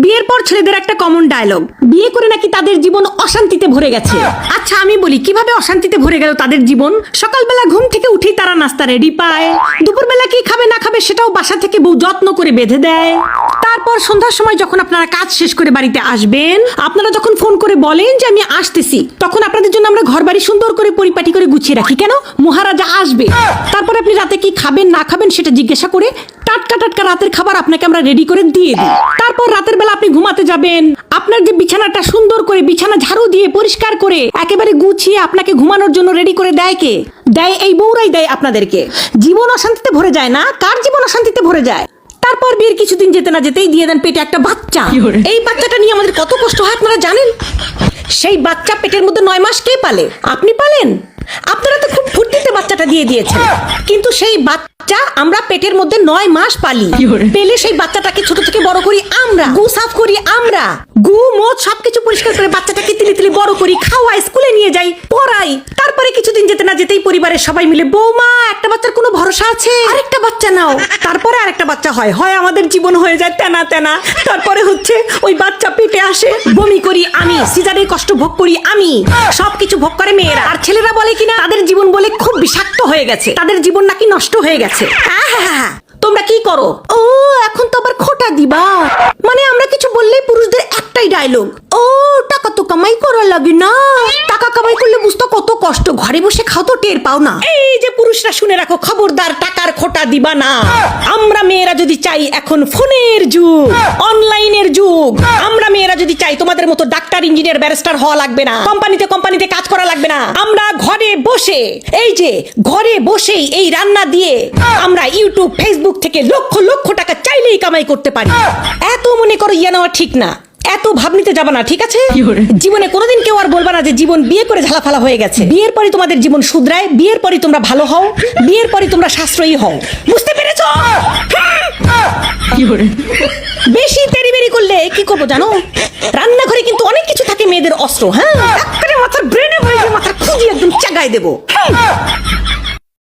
বিয়ের পর ছেলেদের একটা কমন ডায়লগ, বিয়ে করে নাকি তাদের জীবন অশান্তিতে ভরে গেছে। আচ্ছা আমি বলি কিভাবে অশান্তিতে ভরে গেল তাদের জীবন? সকালবেলা ঘুম থেকে উঠেই তারা নাস্তা রেডি পায়, দুপুরবেলা কি খাবে না খাবে সেটাও বাসা থেকে বউ যত্ন করে বেঁধে দেয়। তারপর সন্ধ্যার সময় যখন আপনারা কাজ শেষ করে বাড়িতে আসবেন, আপনারা যখন ফোন করে বলেন যে আমি আসতেছি, তখন আপনাদের জন্য আমরা ঘর বাড়ি সুন্দর করে পরিপাটি করে গুছিয়ে রাখি। কেন? মহারাজা আসবে। তারপর আপনি রাতে কি খাবেন না খাবেন সেটা জিজ্ঞাসা করে টাটকা টাটকা রাতের খাবার আপনাকে আমরা রেডি করে দিয়ে দিই। তারপর রাতের বেলা আপনি ঘুমাতে যাবেন, আপনার যে বিছানাটা সুন্দর করে বিছানা ঝাড়ু দিয়ে পরিষ্কার করে একেবারে গুছিয়ে আপনাকে ঘুমানোর জন্য রেডি করে দেয় কে? দেয় এই বউরাই দেয় আপনাদেরকে। জীবন অশান্তিতে ভরে যায় না? কার জীবন অশান্তিতে ভরে যায়? তারপর বিয়ের কিছুদিন যেতে না যেতেই দিয়ে দেন পেটে একটা বাচ্চা। এই বাচ্চাটা নিয়ে আমাদের কত কষ্ট হয় আপনারা জানেন? সেই বাচ্চা পেটের মধ্যে 9 মাস কে পালে? আপনি পালেন? আপনারা তো খুব ফুর্তিতে বাচ্চাটা দিয়ে দিয়েছেন, কিন্তু সেই বাচ্চা আমরা পেটের মধ্যে 9 মাস পালি। পেলে সেই বাচ্চাটাকে ছোট থেকে বড় করি আমরা, গু সাফ করি আমরা, গু মোচ সবকিছু পরিষ্কার করে বাচ্চাটাকে তিলি তিলি বড় করি, খাওয়াই, স্কুলে নিয়ে যাই, পড়াই। তারপরে কিছুদিন যেতে না যেতেই পরিবারের সবাই মিলে, বৌমা একটা বাচ্চার কোনো ভরসা আছে, আরেকটা বাচ্চা নাও। তারপরে আরেকটা বাচ্চা হয়, আমাদের জীবন হয়ে যায় তেনা তেনা। তারপরে হচ্ছে ওই বাচ্চা পেটে আসে, বমি করি আমি, সিজারের কষ্ট ভোগ করি আমি, সবকিছু ভোগ করে মেয়েরা। আর ছেলেরা বলে কিনা তাদের জীবন বলে খুব বিষাক্ত হয়ে গেছে, তাদের জীবন নাকি নষ্ট হয়ে গেছে। তোমরা কি করো? ও এখন তো আবার খোটা দিবা, মানে আমরা কিছু বললেই পুরুষদের একটাই ডায়লগ, ও টাকা তো কামাই করা লাগে না, টাকা কামাই করলে বুঝতো কত কষ্ট, ঘরে বসে খাও তো টের পাও না। এই যে পুরুষরা শুনে রাখো, খবরদার টাকার খোটা দিবা না। আমরা মেয়েরা যদি চাই, এখন ফোনের যুগ, অনলাইনের যুগ, আমরা মেয়েরা যদি চাই তোমাদের মতো ডাক্তার ইঞ্জিনিয়ার ব্যারিস্টার হওয়া লাগবে না, কোম্পানিতে কাজ করা লাগবে না। আমরা ঘরে বসে, এই যে ঘরে বসেই এই রান্না দিয়ে আমরা ইউটিউব ফেসবুক থেকে লক্ষ লক্ষ টাকা চাইলেই কামাই করতে পারি। এত মনে করো ইয়ে নেওয়া ঠিক না, এত ভাবনিতে যাবা না, ঠিক আছে? জীবনে কোনোদিন কেউ আর বলবা না যে জীবন বিয়ে করে ঝালাফালা হয়ে গেছে। বিয়ের পরে তোমাদের জীবন শুধরায়, বিয়ের পরে তোমরা ভালো হও, বিয়ের পরে তোমরা সাশ্রয়ী হও। বুঝতে পেরেছো? বেশি তেড়িবেড়ি করলে কি করবো জানো? রান্নাঘরে কিন্তু অনেক কিছু থাকে মেয়েদের অস্ত্র। হ্যাঁ, মাথার ব্রেনে হয়ে মাথা খুঁজিয়ে একদম চাগায় দেবো।